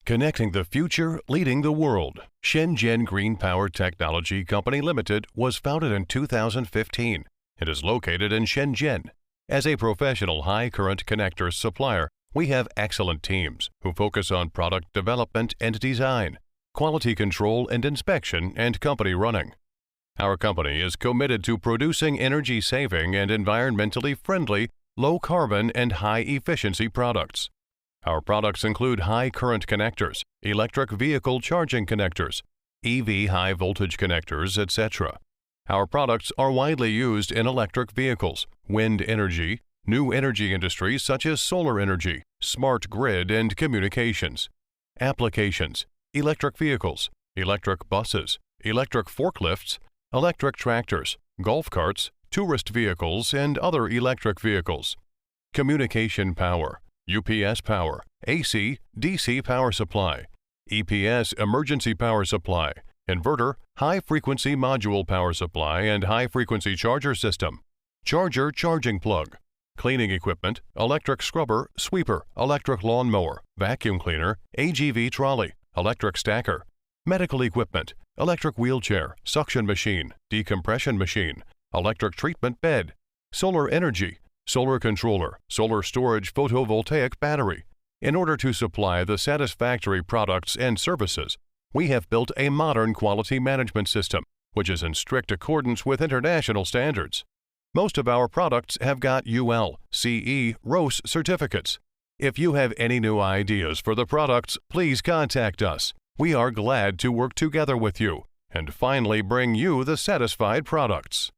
Connecting the future, leading the world. Shenzhen Green Power Technology Company Limited was founded in 2015. It is located in Shenzhen. As a professional high-current connector supplier, we have excellent teams who focus on product development and design, quality control and inspection, and company running. Our company is committed to producing energy-saving and environmentally friendly, low-carbon and high-efficiency products. Our products include high-current connectors, electric vehicle charging connectors, EV high-voltage connectors, etc. Our products are widely used in electric vehicles, wind energy, new energy industries such as solar energy, smart grid and communications. Applications: electric vehicles, electric buses, electric forklifts, electric tractors, golf carts, tourist vehicles, and other electric vehicles. Communication power: UPS power, AC, DC power supply, EPS emergency power supply, inverter, high-frequency module power supply and high-frequency charger system, charger charging plug, cleaning equipment, electric scrubber, sweeper, electric lawnmower, vacuum cleaner, AGV trolley, electric stacker, medical equipment, electric wheelchair, suction machine, decompression machine, electric treatment bed, solar energy, solar controller, solar storage photovoltaic battery. In order to supply the satisfactory products and services, we have built a modern quality management system, which is in strict accordance with international standards. Most of our products have got UL, CE, RoHS certificates. If you have any new ideas for the products, please contact us. We are glad to work together with you and finally bring you the satisfied products.